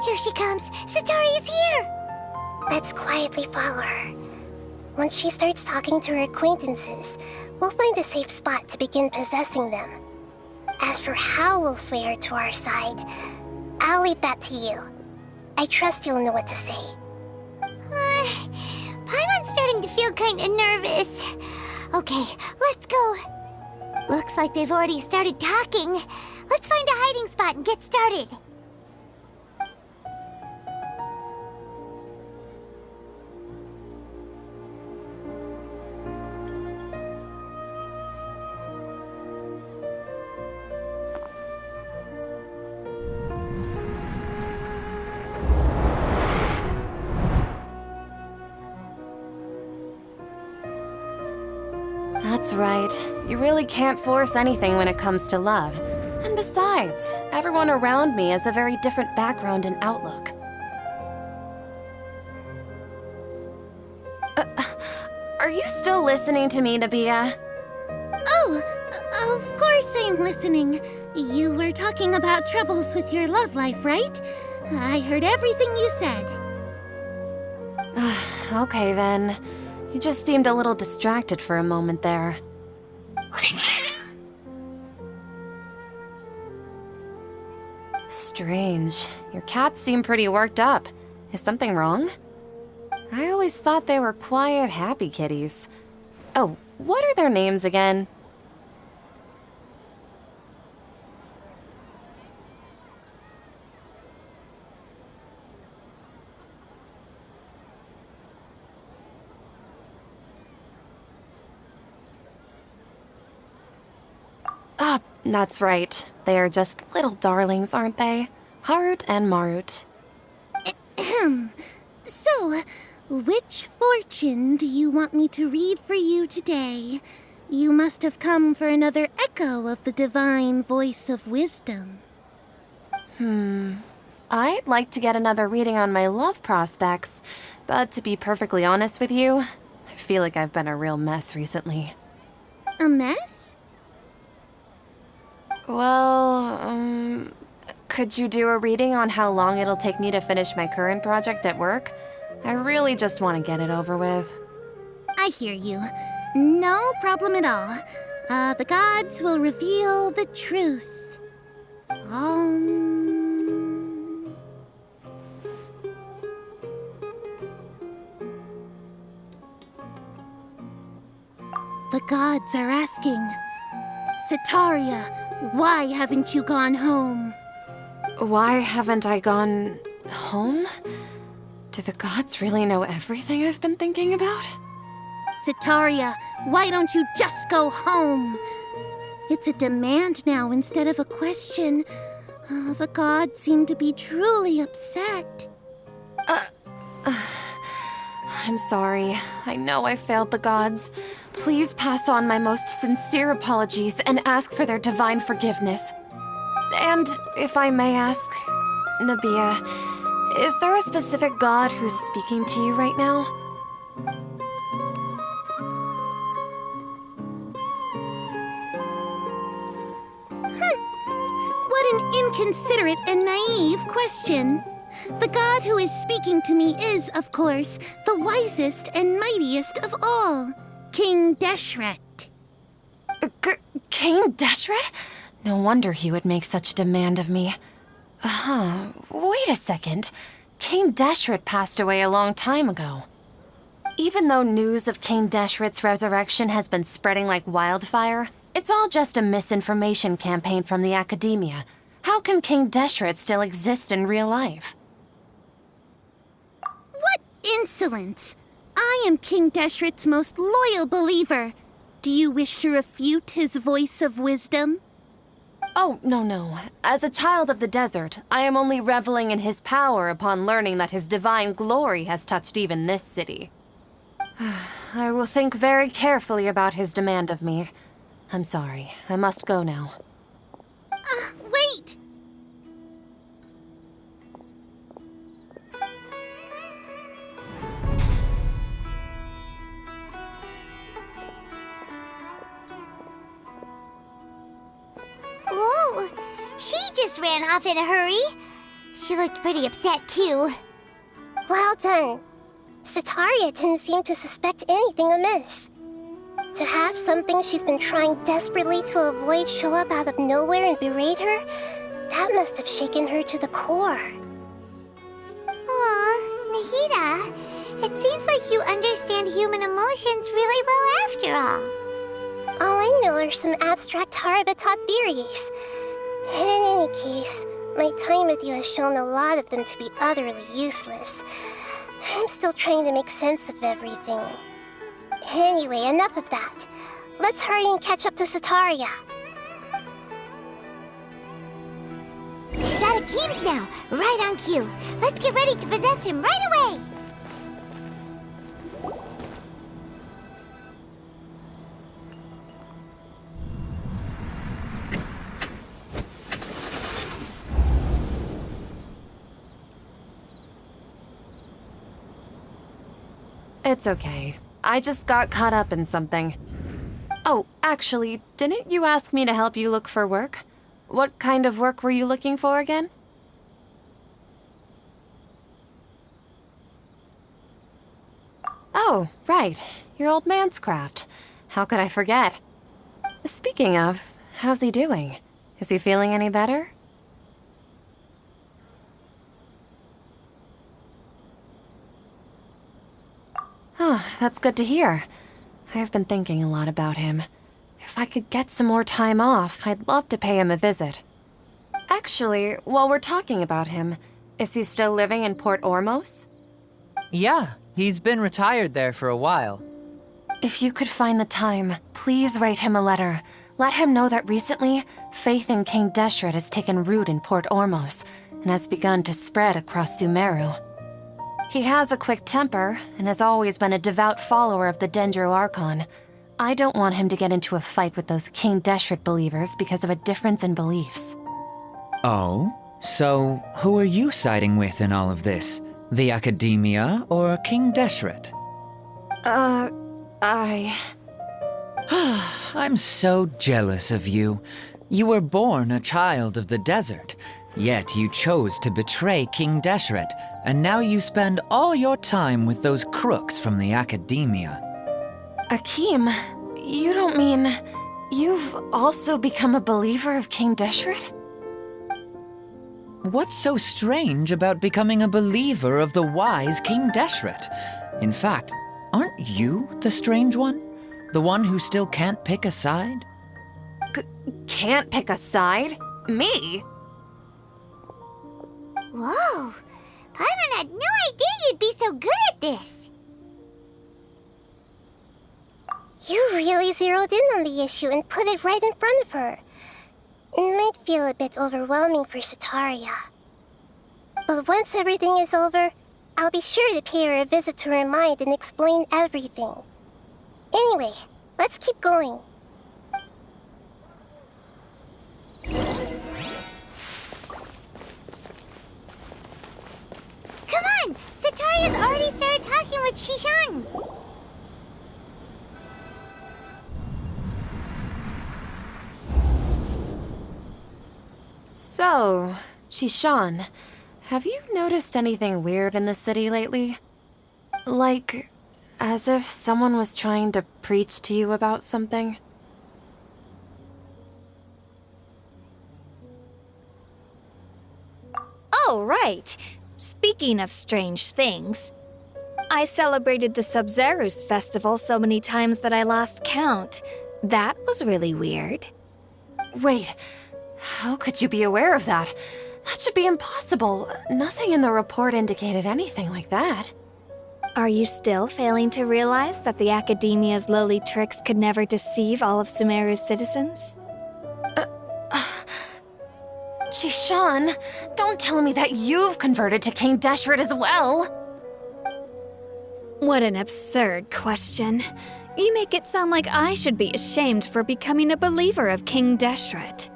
Here she comes! Satori is here! Let's quietly follow her. Once she starts talking to her acquaintances, we'll find a safe spot to begin possessing them. As for how we'll sway her to our side, I'll leave that to you. I trust you'll know what to say. Paimon's starting to feel kinda nervous. Okay, let's go. Looks like they've already started talking. Let's find a hiding spot and get started. That's right. You really can't force anything when it comes to love. And besides, everyone around me has a very different background and outlook. Are you still listening to me, Nabia? Oh, of course I'm listening. You were talking about troubles with your love life, right? I heard everything you said. Okay then. You just seemed a little distracted for a moment there. Strange. Your cats seem pretty worked up. Is something wrong? I always thought they were quiet, happy kitties. Oh, what are their names again? Ah, that's right. They are just little darlings, aren't they? Harut and Marut. So, which fortune do you want me to read for you today? You must have come for another echo of the divine voice of wisdom. I'd like to get another reading on my love prospects, but to be perfectly honest with you, I feel like I've been a real mess recently. A mess? Well, could you do a reading on how long it'll take me to finish my current project at work? I really just want to get it over with. I hear you. No problem at all. The gods will reveal the truth. The gods are asking, Sataria, why haven't you gone home? Why haven't I gone home? Do the gods really know everything I've been thinking about? Sataria, why don't you just go home? It's a demand now instead of a question. The gods seem to be truly upset. I'm sorry. I know I failed the gods. Please pass on my most sincere apologies and ask for their divine forgiveness. And if I may ask, Nabia, is there a specific god who's speaking to you right now? What an inconsiderate and naive question. The god who is speaking to me is, of course, the wisest and mightiest of all, King Deshret. King Deshret? No wonder he would make such a demand of me. Wait a second. King Deshret passed away a long time ago. Even though news of King Deshret's resurrection has been spreading like wildfire, it's all just a misinformation campaign from the academia. How can King Deshret still exist in real life? What insolence! I am King Deshret's most loyal believer. Do you wish to refute his voice of wisdom? Oh, no. As a child of the desert, I am only reveling in his power upon learning that his divine glory has touched even this city. I will think very carefully about his demand of me. I'm sorry. I must go now. Wait! Whoa! She just ran off in a hurry. She looked pretty upset too. Well done. Sataria didn't seem to suspect anything amiss. To have something she's been trying desperately to avoid show up out of nowhere and berate her, that must have shaken her to the core. Aw, Nahida, it seems like you understand human emotions really well after all. All I know are some abstract Harvard-taught theories. And in any case, my time with you has shown a lot of them to be utterly useless. I'm still trying to make sense of everything. Anyway, enough of that. Let's hurry and catch up to Sataria. He's out of Keem's now, right on cue. Let's get ready to possess him right away! It's okay. I just got caught up in something. Oh, actually, didn't you ask me to help you look for work? What kind of work were you looking for again? Oh, right. Your old man's craft. How could I forget? Speaking of, how's he doing? Is he feeling any better? Oh, that's good to hear. I have been thinking a lot about him. If I could get some more time off, I'd love to pay him a visit. Actually, while we're talking about him, is he still living in Port Ormos? Yeah, he's been retired there for a while. If you could find the time, please write him a letter. Let him know that recently, faith in King Deshret has taken root in Port Ormos and has begun to spread across Sumeru. He has a quick temper and has always been a devout follower of the Dendro Archon. I don't want him to get into a fight with those King Deshret believers because of a difference in beliefs. Oh? So, who are you siding with in all of this? The Academia or King Deshret? I'm so jealous of you. You were born a child of the desert, yet you chose to betray King Deshret, and now you spend all your time with those crooks from the Academia. Akeem, you don't mean you've also become a believer of King Deshret? What's so strange about becoming a believer of the wise King Deshret? In fact, aren't you the strange one? The one who still can't pick a side? Can't pick a side? Me? Whoa! Paimon had no idea you'd be so good at this! You really zeroed in on the issue and put it right in front of her. It might feel a bit overwhelming for Sataria. But once everything is over, I'll be sure to pay her a visit to her mind and explain everything. Anyway, let's keep going. Come on! Sataria's already started talking with Shishan! So, Shishan, have you noticed anything weird in the city lately? Like, as if someone was trying to preach to you about something? Oh, right. Speaking of strange things, I celebrated the Sub-Zerus festival so many times that I lost count. That was really weird. Wait, how could you be aware of that? That should be impossible. Nothing in the report indicated anything like that. Are you still failing to realize that the Academia's lowly tricks could never deceive all of Sumeru's citizens? Shishan, don't tell me that you've converted to King Deshret as well. What an absurd question. You make it sound like I should be ashamed for becoming a believer of King Deshret.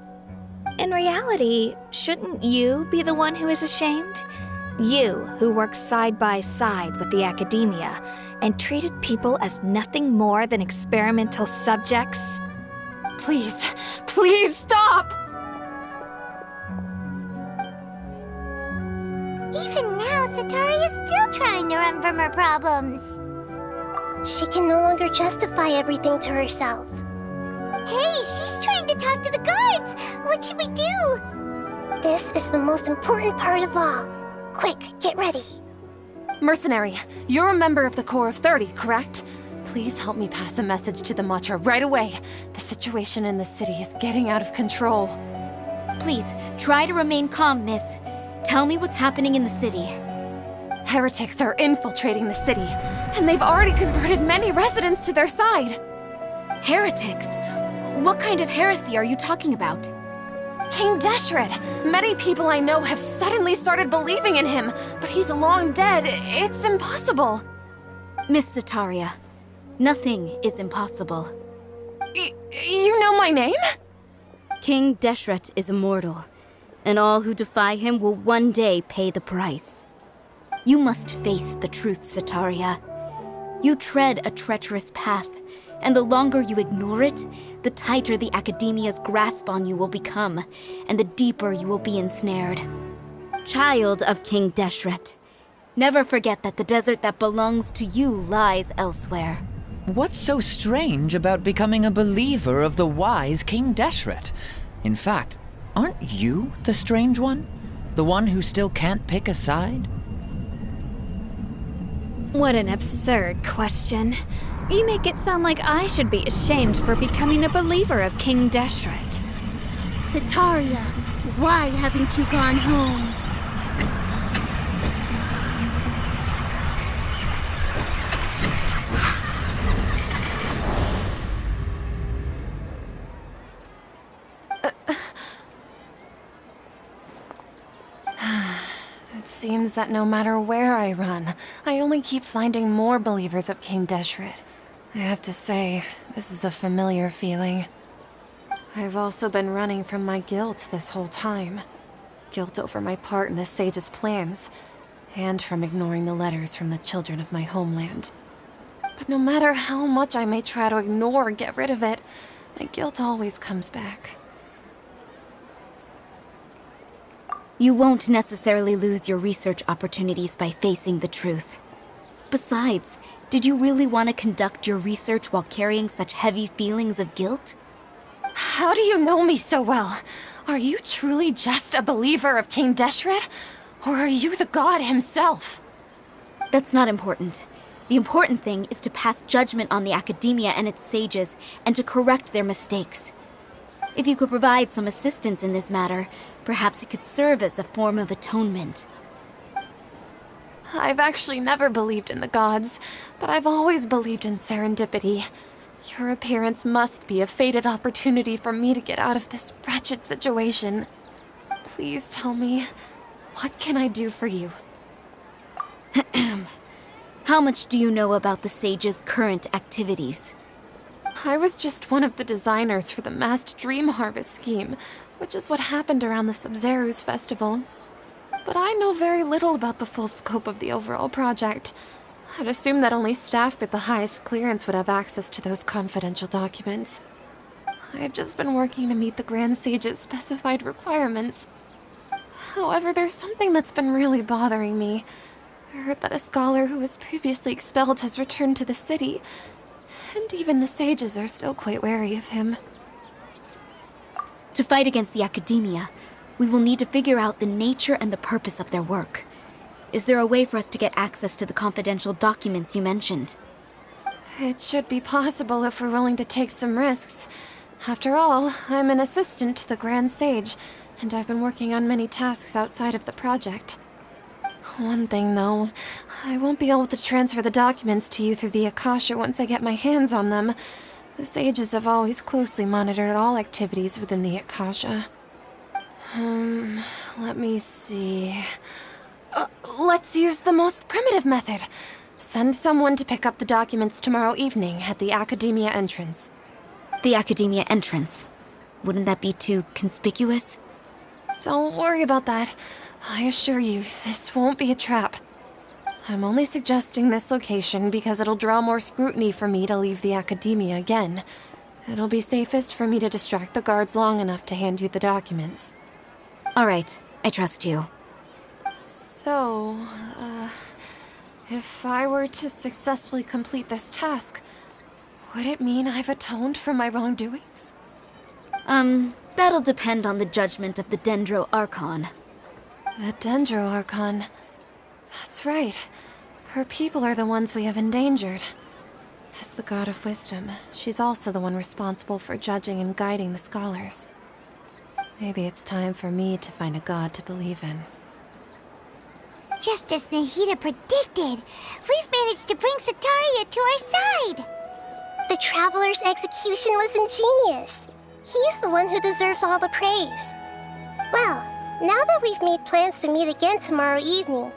In reality, shouldn't you be the one who is ashamed? You, who works side by side with the Academia and treated people as nothing more than experimental subjects? Please stop! Sataria's still trying to run from her problems. She can no longer justify everything to herself. Hey, she's trying to talk to the guards! What should we do? This is the most important part of all. Quick, get ready. Mercenary, you're a member of the Corps of 30, correct? Please help me pass a message to the Matcha right away. The situation in the city is getting out of control. Please, try to remain calm, miss. Tell me what's happening in the city. Heretics are infiltrating the city, and they've already converted many residents to their side. Heretics? What kind of heresy are you talking about? King Deshret! Many people I know have suddenly started believing in him, but he's long dead. It's impossible. Miss Sataria, nothing is impossible. You know my name? King Deshret is immortal, and all who defy him will one day pay the price. You must face the truth, Sataria. You tread a treacherous path, and the longer you ignore it, the tighter the Academia's grasp on you will become, and the deeper you will be ensnared. Child of King Deshret, never forget that the desert that belongs to you lies elsewhere. What's so strange about becoming a believer of the wise King Deshret? In fact, aren't you the strange one? The one who still can't pick a side? What an absurd question. You make it sound like I should be ashamed for becoming a believer of King Deshret. Sataria, why haven't you gone home? It seems that no matter where I run, I only keep finding more believers of King Deshret. I have to say, this is a familiar feeling. I've also been running from my guilt this whole time. Guilt over my part in the Sage's plans, and from ignoring the letters from the children of my homeland. But no matter how much I may try to ignore or get rid of it, my guilt always comes back. You won't necessarily lose your research opportunities by facing the truth. Besides, did you really want to conduct your research while carrying such heavy feelings of guilt? How do you know me so well? Are you truly just a believer of King Deshret? Or are you the god himself? That's not important. The important thing is to pass judgment on the Academia and its sages, and to correct their mistakes. If you could provide some assistance in this matter, perhaps it could serve as a form of atonement. I've actually never believed in the gods, but I've always believed in serendipity. Your appearance must be a fated opportunity for me to get out of this wretched situation. Please tell me, what can I do for you? How much do you know about the sage's current activities? I was just one of the designers for the masked dream harvest scheme, which is what happened around the Sub-Zeru's festival. But I know very little about the full scope of the overall project. I'd assume that only staff with the highest clearance would have access to those confidential documents. I've just been working to meet the Grand Sage's specified requirements. However, there's something that's been really bothering me. I heard that a scholar who was previously expelled has returned to the city, and even the sages are still quite wary of him. To fight against the Academia, we will need to figure out the nature and the purpose of their work. Is there a way for us to get access to the confidential documents you mentioned? It should be possible if we're willing to take some risks. After all, I'm an assistant to the Grand Sage, and I've been working on many tasks outside of the project. One thing, though, I won't be able to transfer the documents to you through the Akasha once I get my hands on them. The sages have always closely monitored all activities within the Akasha. Let me see. Let's use the most primitive method. Send someone to pick up the documents tomorrow evening at the Academia entrance. The Academia entrance. Wouldn't that be too conspicuous? Don't worry about that. I assure you, this won't be a trap. I'm only suggesting this location because it'll draw more scrutiny for me to leave the Academia again. It'll be safest for me to distract the guards long enough to hand you the documents. All right, I trust you. So, if I were to successfully complete this task, would it mean I've atoned for my wrongdoings? That'll depend on the judgment of the Dendro Archon. The Dendro Archon. That's right. Her people are the ones we have endangered. As the God of Wisdom, she's also the one responsible for judging and guiding the scholars. Maybe it's time for me to find a god to believe in. Just as Nahida predicted, we've managed to bring Sataria to our side! The Traveler's execution was ingenious. He's the one who deserves all the praise. Well, now that we've made plans to meet again tomorrow evening,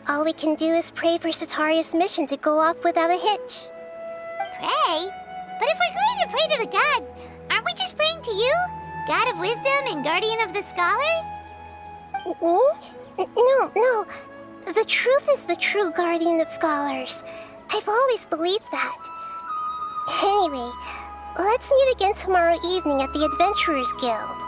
all we can do is pray for Sataria's mission to go off without a hitch. Pray? But if we're going to pray to the gods, aren't we just praying to you? God of Wisdom and Guardian of the Scholars? No. The truth is the true Guardian of Scholars. I've always believed that. Anyway, let's meet again tomorrow evening at the Adventurers Guild.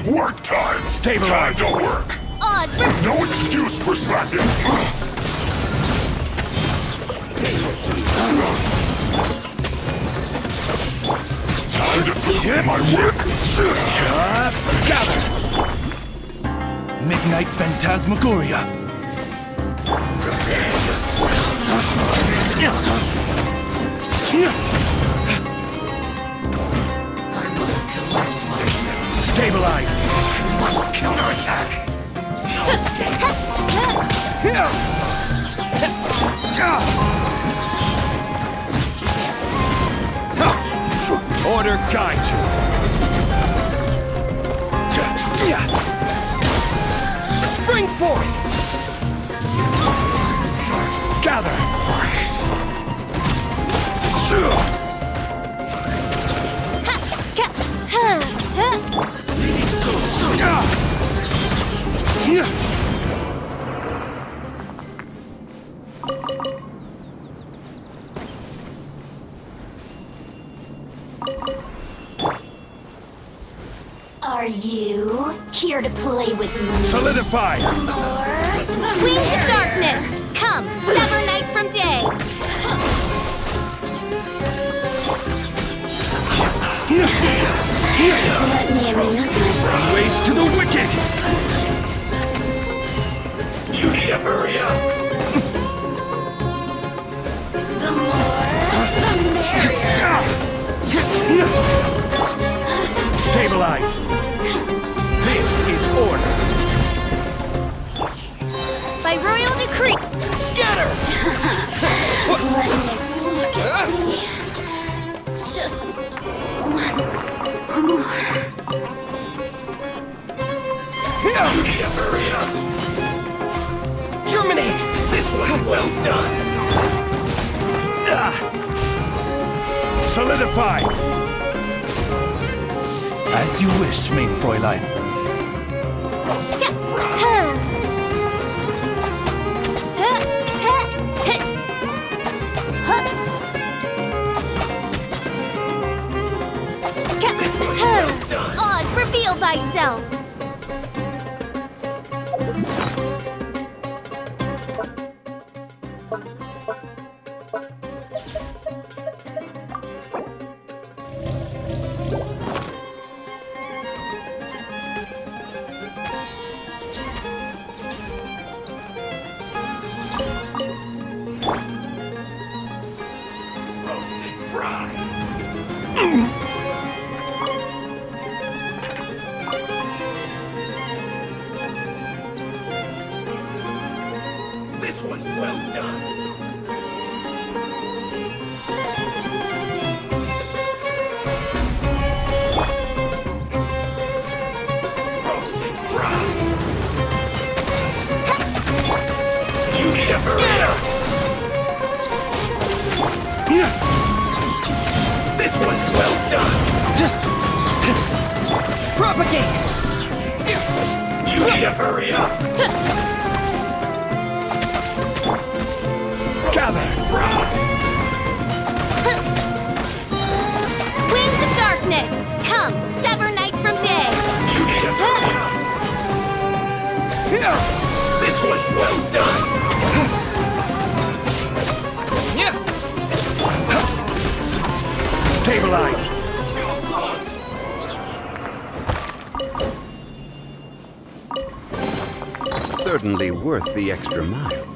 Work time! Stabilize! Time to work! Oz, No excuse for slacking! Time to put my work! Gather! Midnight Phantasmagoria! Prepare Stabilize! I must counterattack! No escape! Order guide you! Spring forth! Gather! Leaving so soon! are you here to play with me? Solidify! Wings of darkness! Come, sever night from day! Let me amuse myself. Ways to the wicked! You need to hurry up! The more, the merrier. Stabilize! This is order! By royal decree. Scatter! Let me look at me. Just once more. You need to hurry up! Germinate! This was well done! Solidify! As you wish, mein Fräulein. Oz, reveal thyself. Roasted fry! This one's well done! Roasted fry! You need to hurry up! This one's well done! Propagate! You need to hurry up! Gather! Wings of darkness, come, sever night from day. You need to hurry up! This one's well done! Stabilize! You're flunked! Certainly worth the extra mile.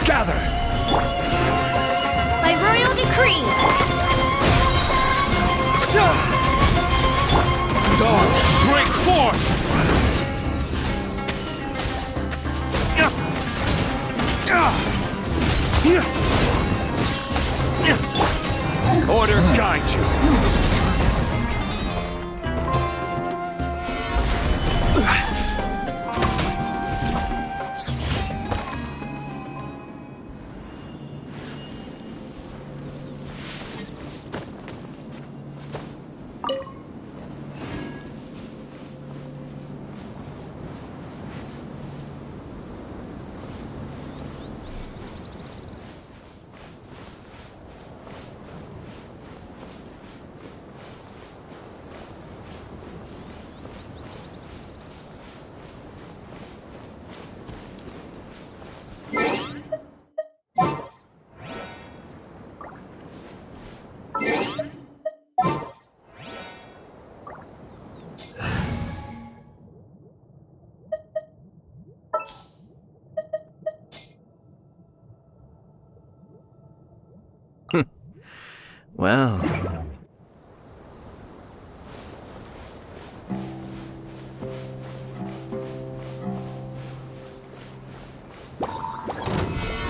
Gather! By royal decree. Dawn, break forth! Order guide you. Well,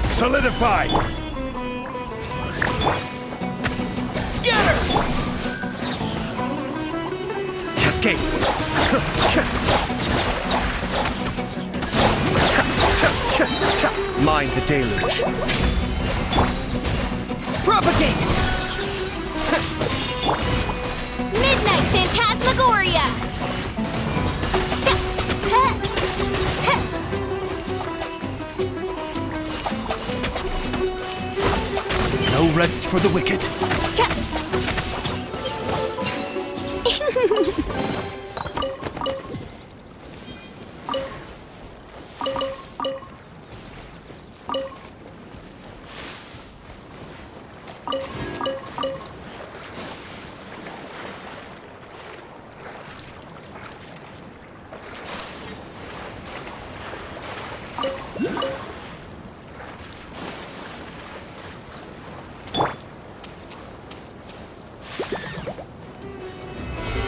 Solidify! Scatter! Cascade! Mind the deluge! Propagate! Midnight Phantasmagoria. No rest for the wicked.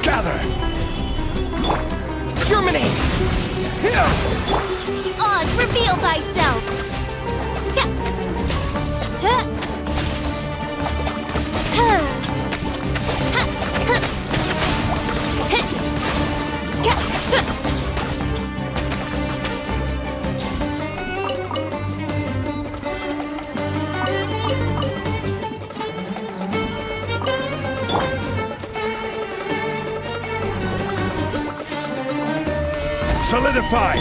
Gather! Germinate! Oz, reveal thyself! Ta- ta- huh. Ha- huh. Heh. Ka- huh. Solidify!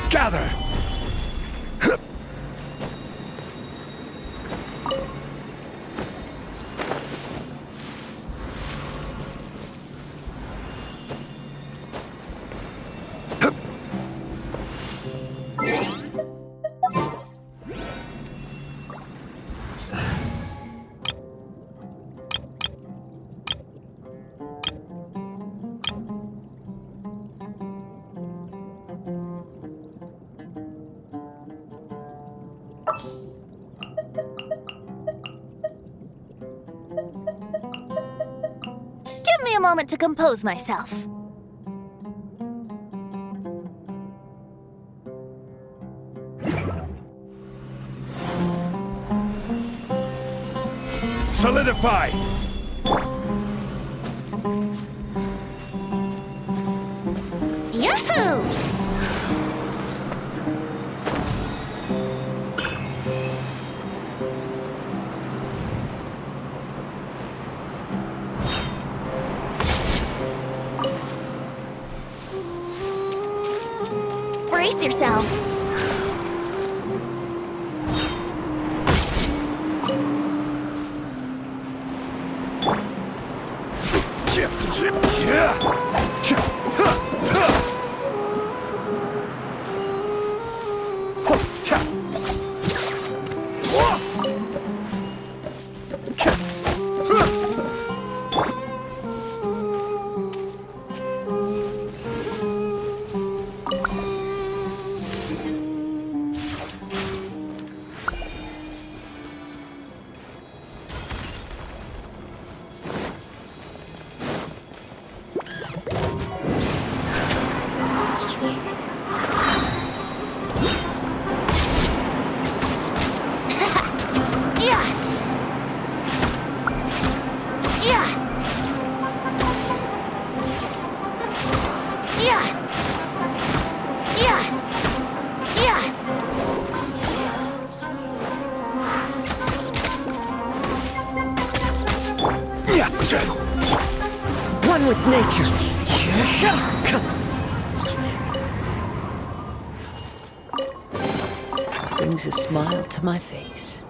Gather! Give me a moment to compose myself. Solidify! Yahoo! Brace yourselves. One with nature. Brings a smile to my face.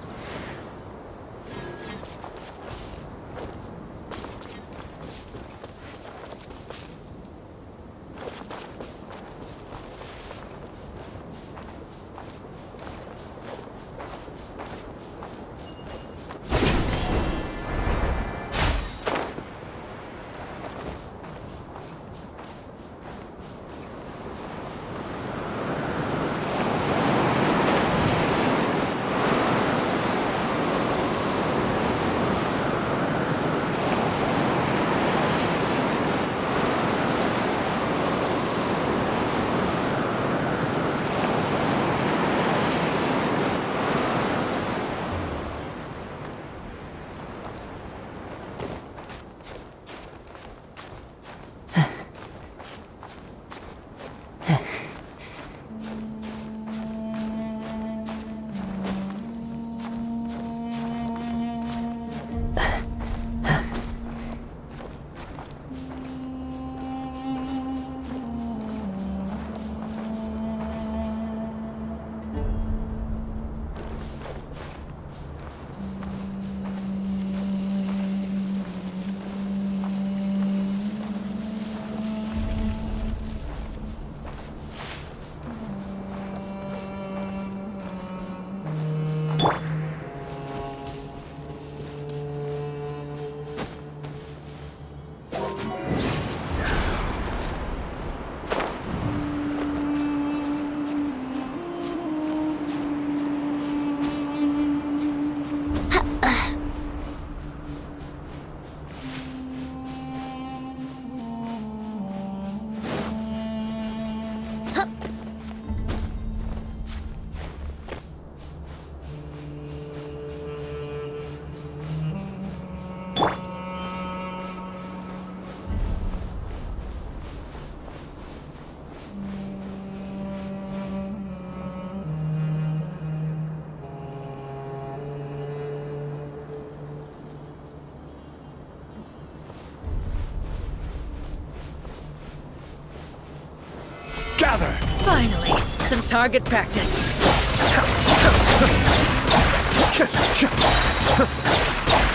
Gather! Finally, some target practice.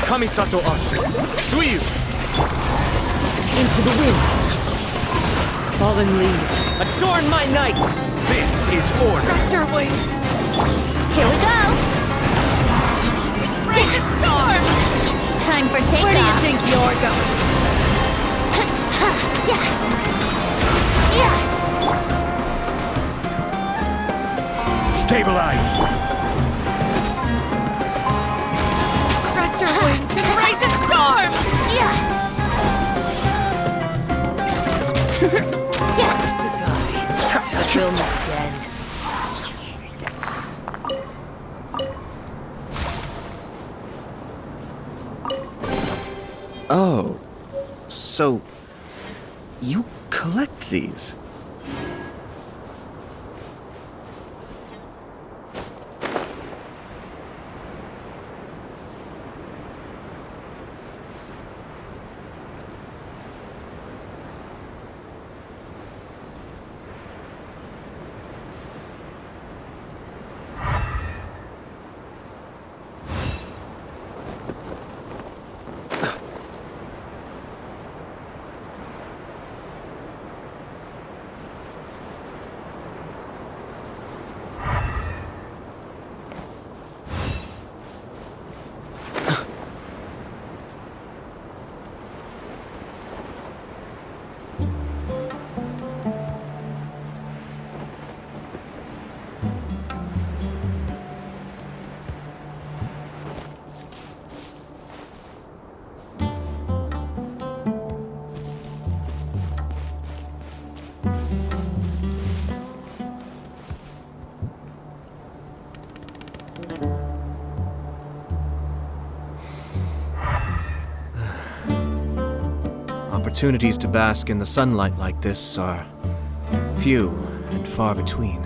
Kamisato on. Suiyu! Into the wind. Fallen leaves, adorn my night! This is order. Stretch your wings. Here we go. Raise a storm! Time for takeoff. Where do you think you're going? Yeah. Yeah. Stabilize! Stretch your wings and raise a storm! Yeah. Yeah. We'll meet again. Oh, so you collect these? Opportunities to bask in the sunlight like this are few and far between.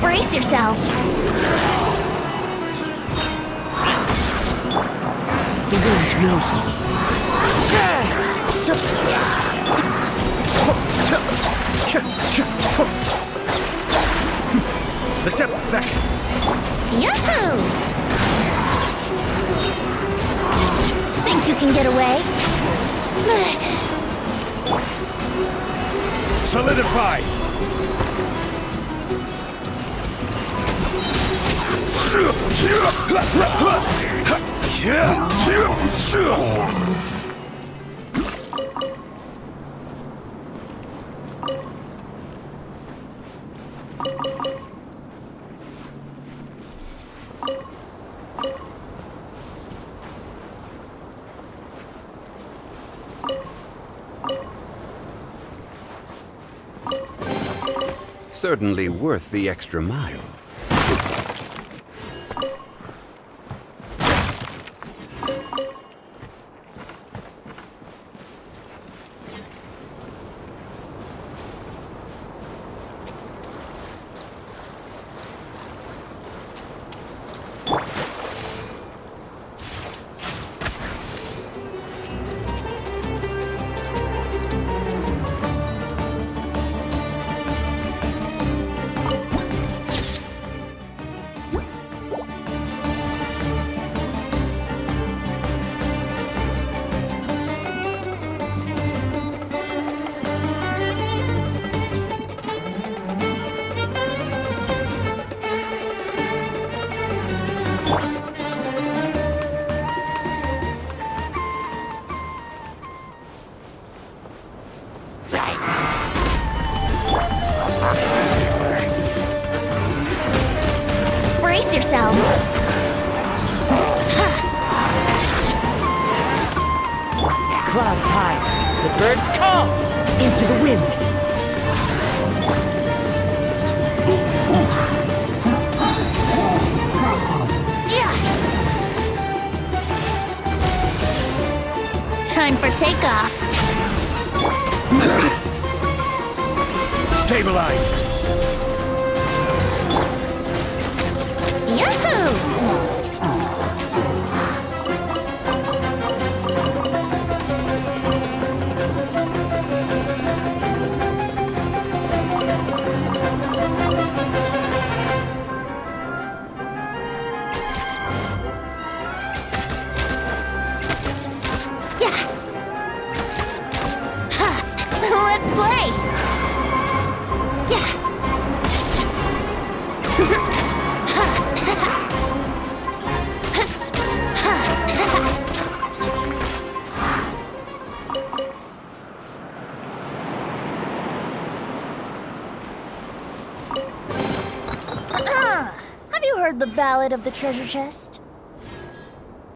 Brace yourselves. The wind knows me. The depth beckons. Yahoo! Think you can get away? Solidify! Certainly worth the extra mile. clouds high, the birds call into the wind. Time for takeoff. Stabilize! Yahoo! Let's play! Have you heard the Ballad of the Treasure Chest?